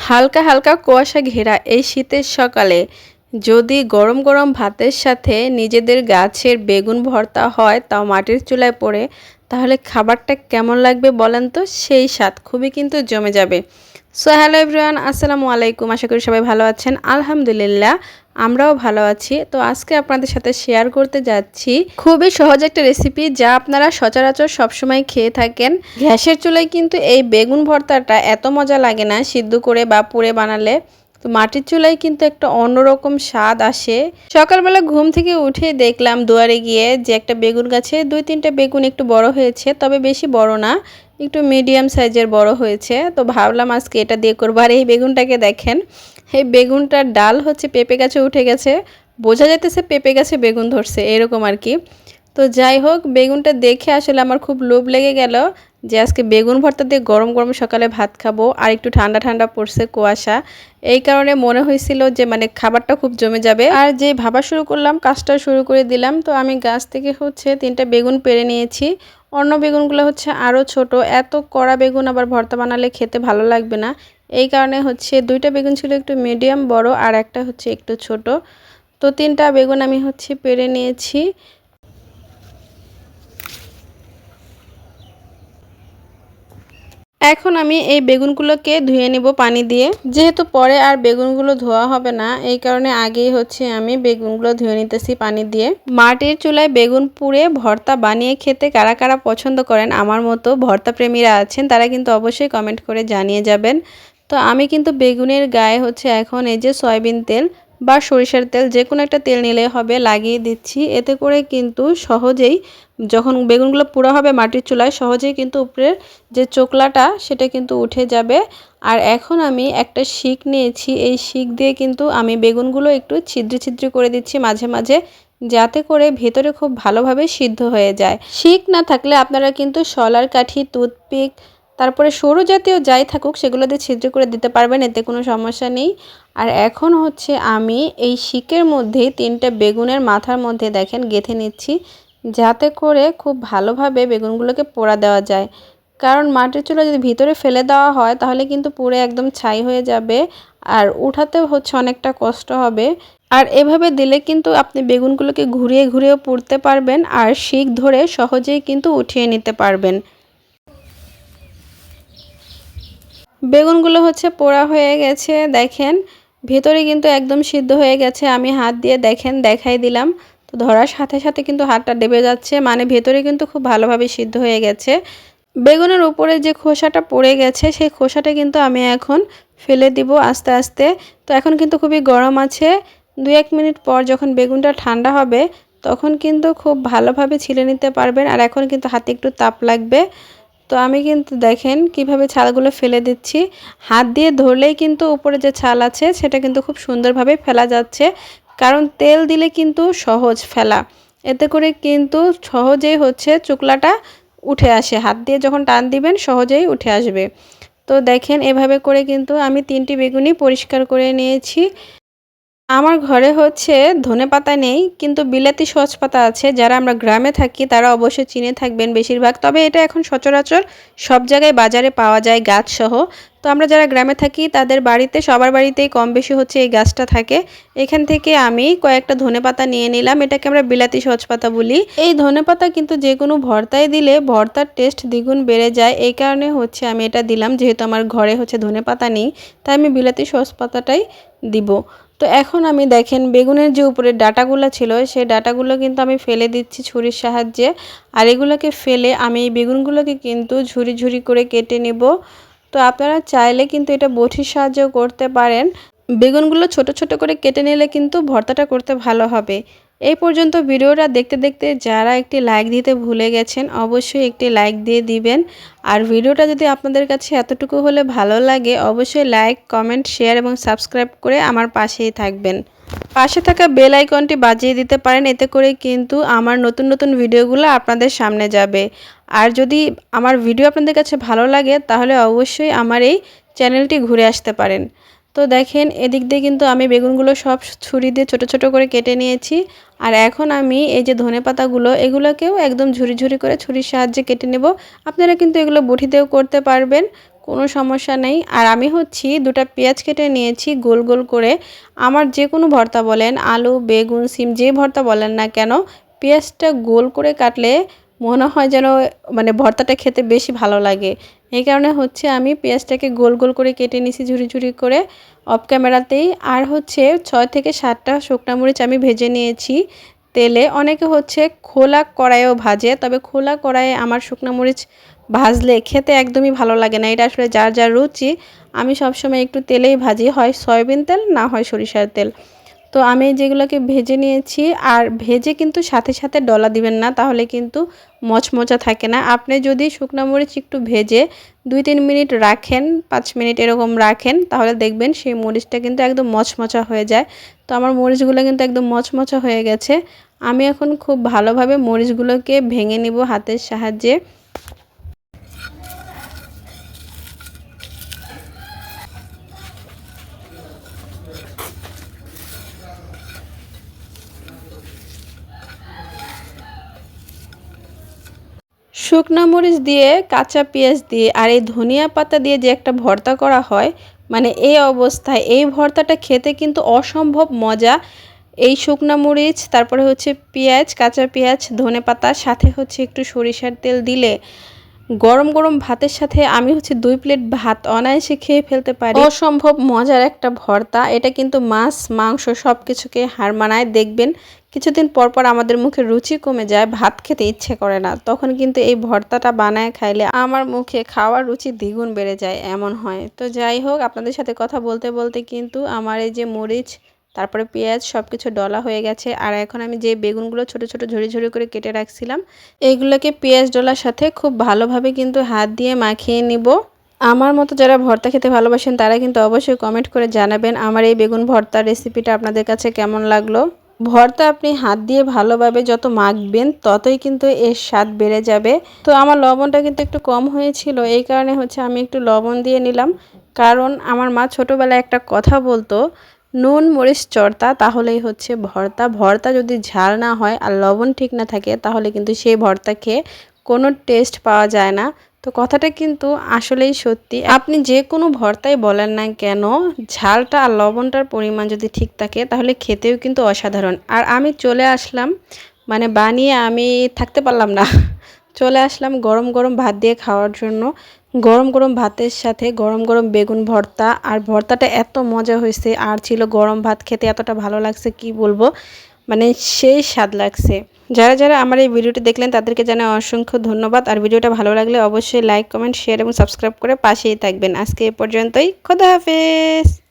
হালকা হালকা কুয়াশা ঘেরা এই শীতের সকালে যদি গরম গরম ভাতের সাথে নিজেদের গাছের বেগুন ভর্তা হয় তাও মাটির চুলায় পড়ে, তাহলে খাবারটা কেমন লাগবে বলেন তো? সেই স্বাদ খুবই কিন্তু জমে যাবে। সো হ্যালো এভরিওয়ান, আসসালামু আলাইকুম। আশা করি সবাই ভালো আছেন। আলহামদুলিল্লাহ আমরাও ভালো আছি। তো আজকে আপনাদের সাথে শেয়ার করতে যাচ্ছি খুবই সহজ একটা রেসিপি, যা আপনারা সচরাচর সবসময় খেয়ে থাকেন। গ্যাসের চুলায় কিন্তু এই বেগুন ভর্তাটা এত মজা লাগে না সিদ্ধ করে বা পুড়ে বানালে। তো মাটির চুলায় কিন্তু একটা অন্যরকম স্বাদ আসে। সকালবেলা ঘুম থেকে উঠে দেখলাম দুয়ারে গিয়ে যে একটা বেগুন গাছে 2-3টা বেগুন একটু বড় হয়েছে, তবে বেশি বড় না, একটু মিডিয়াম সাইজের বড় হয়েছে। তো ভাবলাম আজকে এটা দিয়ে করবো। আর এই বেগুনটাকে দেখেন, এই বেগুনটার ডাল হচ্ছে পেঁপে গাছে উঠে গেছে, বোঝা যাইতেছে পেঁপে গাছে বেগুন ধরছে এরকম আর কি। তো যাই হোক, বেগুনটা দেখে আসলে আমার খুব লোভ লেগে গেল যে আজকে বেগুন ভর্তা দিয়ে গরম গরম সকালে ভাত খাবো। আর একটু ঠান্ডা ঠান্ডা পড়ছে কুয়াশা, এই কারণে মনে হয়েছিল যে খাবারটা খুব জমে যাবে। আর যে ভাবা শুরু করলাম, কাজটা শুরু করে দিলাম। তো আমি গাছ থেকে হচ্ছে 3টা বেগুন পেড়ে নিয়েছি। অন্য বেগুনগুলো হচ্ছে আরও ছোট, এত কড়া বেগুন আবার ভর্তা বানালে খেতে ভালো লাগবে না। এই কারণে হচ্ছে 2টা বেগুন ছিল একটু মিডিয়াম বড়, আর একটা হচ্ছে একটু ছোট। তো 3টা বেগুন আমি হচ্ছে পেড়ে নিয়েছি। এখন আমি এই বেগুনগুলোকে ধুয়ে নেব পানি দিয়ে। যেহেতু পরে আর বেগুনগুলো ধোয়া হবে না, এই কারণে আগেই হচ্ছে আমি বেগুনগুলো ধুয়ে নিতেছি পানি দিয়ে। মাটির চুলায় বেগুন পুড়ে ভর্তা বানিয়ে খেতে কারা কারা পছন্দ করেন, আমার মতো ভর্তা প্রেমীরা আছেন তারা কিন্তু অবশ্যই কমেন্ট করে জানিয়ে যাবেন। তো আমি কিন্তু বেগুনের গায়ে হচ্ছে এখন এই যে সয়াবিন তেল বা সরিষার তেল, যে কোনো একটা তেল নিলে হবে, লাগিয়ে দিচ্ছি। এতে করে কিন্তু সহজেই যখন বেগুনগুলো পুরো হবে মাটির চুলায়, সহজেই কিন্তু উপরের যে চোকলাটা সেটা কিন্তু উঠে যাবে। আর এখন আমি একটা শিক নিয়েছি, এই শিক দিয়ে কিন্তু আমি বেগুনগুলো একটু ছিদ্র ছিদ্র করে দিচ্ছি মাঝে মাঝে, যাতে করে ভেতরে খুব ভালোভাবে সিদ্ধ হয়ে যায়। শিক না থাকলে আপনারা কিন্তু শলার কাঠি, টুথপিক, তারপরে সরু জাতীয় যাই থাকুক সেগুলো দিয়ে ছিদ্র করে দিতে পারবেন, এতে কোনো সমস্যা নেই। আর এখন হচ্ছে আমি এই শিকের মধ্যে 3টা বেগুনের মাথার মধ্যে দেখেন গেঁথে নিচ্ছি, যাতে করে খুব ভালোভাবে বেগুনগুলোকে পোড়া দেওয়া যায়। কারণ মাটির চুলা যদি ভিতরে ফেলে দেওয়া হয় তাহলে কিন্তু পুরো একদম ছাই হয়ে যাবে, আর উঠাতেও হচ্ছে অনেকটা কষ্ট হবে। আর এভাবে দিলে কিন্তু আপনি বেগুনগুলোকে ঘুরিয়ে ঘুরিয়েও পুড়তে পারবেন, আর শিক ধরে সহজেই কিন্তু উঠিয়ে নিতে পারবেন। বেগুনগুলো হচ্ছে পোড়া হয়ে গেছে দেখেন, ভেতরে কিন্তু একদম সিদ্ধ হয়ে গেছে। আমি হাত দিয়ে দেখেন দেখাই দিলাম, তো ধরার সাথে সাথে কিন্তু হাতটা ডেবে যাচ্ছে, ভেতরে কিন্তু খুব ভালোভাবে সিদ্ধ হয়ে গেছে। বেগুনের উপরে যে খোসাটা পড়ে গেছে সেই খোসাটা কিন্তু আমি এখন ফেলে দিব আস্তে আস্তে। তো এখন কিন্তু খুবই গরম আছে, 2-1 মিনিট পর যখন বেগুনটা ঠান্ডা হবে তখন কিন্তু খুব ভালোভাবে ছিলে নিতে পারবেন। আর এখন কিন্তু হাতে একটু তাপ লাগবে। তো আমি কিন্তু দেখেন কিভাবে ছালগুলো ফেলে দিচ্ছি, হাত দিয়ে ধরলেই কিন্তু উপরে যে ছাল আছে সেটা কিন্তু খুব সুন্দরভাবে ফেলা যাচ্ছে। কারণ তেল দিলে কিন্তু সহজ ফেলা, এতে করে কিন্তু সহজেই হচ্ছে চুকলাটা উঠে আসে, হাত দিয়ে যখন টান দিবেন সহজেই উঠে আসবে। তো দেখেন এভাবে করে কিন্তু আমি 3টি বেগুনই পরিষ্কার করে নিয়েছি। আমার ঘরে হচ্ছে ধনেপাতা নেই, কিন্তু বিলাতি সজ পাতা আছে। যারা আমরা গ্রামে থাকি তারা অবশ্যই চিনে থাকবেন বেশিরভাগ, তবে এটা এখন সচরাচর সব জায়গায় বাজারে পাওয়া যায় গাছসহ। তো আমরা যারা গ্রামে থাকি তাদের বাড়িতে, সবার বাড়িতেই কম বেশি হচ্ছে এই গাছটা থাকে। এখান থেকে আমি কয়েকটা ধনেপাতা নিয়ে নিলাম, এটাকে আমরা বিলাতি সজ পাতা বলি। এই ধনেপাতা কিন্তু যে কোনো ভর্তায় দিলে ভর্তার টেস্ট দ্বিগুণ বেড়ে যায়, এই কারণে হচ্ছে আমি এটা দিলাম। যেহেতু আমার ঘরে হচ্ছে ধনেপাতা নেই তাই আমি বিলাতি সজ পাতাটাই দিব। তো এখন আমি দেখেন বেগুনের যে উপরের ডাঁটাগুলো ছিল সেই ডাঁটাগুলো কিন্তু আমি ফেলে দিচ্ছি ছুরির সাহায্যে। আর এগুলোকে ফেলে আমি এই বেগুনগুলোকে কিন্তু ঝুরি ঝুরি করে কেটে নেব। তো আপনারা চাইলে কিন্তু এটা বটির সাহায্যেও করতে পারেন। বেগুনগুলো ছোট ছোট করে কেটে নিলে কিন্তু ভর্তাটা করতে ভালো হবে। এই পর্যন্ত ভিডিওটা দেখতে দেখতে যারা একটি লাইক দিতে ভুলে গেছেন অবশ্যই একটি লাইক দিয়ে দিবেন। আর ভিডিওটা যদি আপনাদের কাছে এতটুকু হলে ভালো লাগে অবশ্যই লাইক, কমেন্ট, শেয়ার এবং সাবস্ক্রাইব করে আমার পাশেই থাকবেন। পাশে থাকা বেল আইকনটি বাজিয়ে দিতে পারেন, এতে করে কিন্তু আমার নতুন নতুন ভিডিওগুলো আপনাদের সামনে যাবে। আর যদি আমার ভিডিও আপনাদের কাছে ভালো লাগে তাহলে অবশ্যই আমার এই চ্যানেলটি ঘুরে আসতে পারেন। তো দেখেন এদিক দিয়ে কিন্তু আমি বেগুনগুলো সব ছুরি দিয়ে ছোট ছোট করে কেটে নিয়েছি। আর এখন আমি এই যে ধনেপাতাগুলো এগুলোকেও একদম ঝুরি ঝুরি করে ছুরির সাহায্যে কেটে নেব। আপনারা কিন্তু এগুলো বটিতেও করতে পারবেন, কোনো সমস্যা নেই। আর আমি হচ্ছি 2টা পেঁয়াজ কেটে নিয়েছি গোল গোল করে। আমার যে কোনো ভর্তা বলেন, আলু, বেগুন, সিম যে ভর্তা বলেন না কেন, পেঁয়াজটা গোল করে কাটলে মনে হয় যেন মানে ভর্তাটা খেতে বেশি ভালো লাগে। এই কারণে হচ্ছে আমি পেঁয়াজটাকে গোল গোল করে কেটে নিয়েছি ঝুরি ঝুরি করে অফ ক্যামেরাতেই। আর হচ্ছে 6 থেকে 7টা শুকনা মরিচ আমি ভেজে নিয়েছি তেলে। অনেকে হচ্ছে খোলা কড়াইয়েও ভাজে, তবে খোলা কড়াইয়ে আমার শুকনা মরিচ ভাজলে খেতে একদমই ভালো লাগে না। এটা আসলে যার যার রুচি। আমি সবসময় একটু তেলেই ভাজি, হয় সয়াবিন তেল না হয় সরিষার তেল। তো আমি যেগুলোকে ভেজে নিয়েছি, আর ভেজে কিন্তু সাথে সাথে ডলা দিবেন না, তাহলে কিন্তু মচমচা থাকে না। আপনি যদি শুকনো মরিচ একটু ভেজে 2-3 মিনিট রাখেন, 5 মিনিট এরকম রাখেন, তাহলে দেখবেন সেই মরিচটা কিন্তু একদম মচমচা হয়ে যায়। তো আমার মরিচগুলো কিন্তু একদম মচমচা হয়ে গেছে। আমি এখন খুব ভালোভাবে মরিচগুলোকে ভেঙে নিব হাতের সাহায্যে। শুকনা মরিচ দিয়ে, কাঁচা পেঁয়াজ দিয়ে আর এই ধনিয়া পাতা দিয়ে যে একটা ভর্তা করা হয়, মানে এই অবস্থায় এই ভর্তাটা খেতে কিন্তু অসম্ভব মজা। এই শুকনা মরিচ, তারপরে হচ্ছে পেঁয়াজ, কাঁচা পেঁয়াজ, ধনেপাতা, সাথে হচ্ছে একটু সরিষার তেল দিলে গরম গরম ভাতের সাথে আমি হচ্ছে 2 প্লেট ভাত অনায়াসে খেয়ে ফেলতে পারি। অসম্ভব মজার একটা ভর্তা। এটা কিন্তু মাছ, মাংস সব কিছুকে হার মানায়। দেখবেন কিছুদিন পর পর আমাদের মুখে রুচি কমে যায়, ভাত খেতে ইচ্ছে করে না, তখন কিন্তু এই ভর্তাটা বানায় খাইলে আমার মুখে খাওয়ার রুচি দ্বিগুণ বেড়ে যায়, এমন হয়। তো যাই হোক, আপনাদের সাথে কথা বলতে বলতে কিন্তু আমার এই যে মরিচ, তারপরে পেঁয়াজ সব কিছু ডলা হয়ে গেছে। আর এখন আমি যে বেগুনগুলো ছোট ছোট ঝুড়ি ঝুড়ি করে কেটে রাখছিলাম, এইগুলোকে পেঁয়াজ ডলার সাথে খুব ভালোভাবে কিন্তু হাত দিয়ে মাখিয়ে নিব। আমার মতো যারা ভর্তা খেতে ভালোবাসেন তারা কিন্তু অবশ্যই কমেন্ট করে জানাবেন আমার এই বেগুন ভর্তার রেসিপিটা আপনাদের কাছে কেমন লাগলো। ভর্তা আপনি হাত দিয়ে ভালোভাবে যত মাখবেন ততই কিন্তু এর স্বাদ বেড়ে যাবে। তো আমার লবণটা কিন্তু একটু কম হয়েছিল, এই কারণে হচ্ছে আমি একটু লবণ দিয়ে নিলাম। কারণ আমার মা ছোটোবেলায় একটা কথা বলতো, নুন মরিচ চড়তা তাহলেই হচ্ছে ভর্তা। ভর্তা যদি ঝাল না হয় আর লবণ ঠিক না থাকে, তাহলে কিন্তু সেই ভর্তা খেয়ে কোনো টেস্ট পাওয়া যায় না। তো কথাটা কিন্তু আসলেই সত্যি। আপনি যে কোনো ভর্তাই বলেন না কেন, ঝালটা আর লবণটার পরিমাণ যদি ঠিক থাকে তাহলে খেতেও কিন্তু অসাধারণ। আর আমি চলে আসলাম, মানে বানিয়ে আমি থাকতে পারলাম না, চলে আসলাম গরম গরম ভাত দিয়ে খাওয়ার জন্য। গরম গরম ভাতের সাথে গরম গরম বেগুন ভর্তা, আর ভর্তাটা এত মজা হয়েছে, আর ছিল গরম ভাত, খেতে এতটা ভালো লাগছে কি বলবো, মানে সেই স্বাদ লাগছে। যারা যারা আমার এই ভিডিওটি দেখলেন তাদেরকে জানাই অসংখ্য ধন্যবাদ। আর ভিডিওটা ভালো লাগলে অবশ্যই লাইক, কমেন্ট, শেয়ার এবং সাবস্ক্রাইব করে পাশেই থাকবেন। আজকে এ পর্যন্তই, খোদা হাফেজ।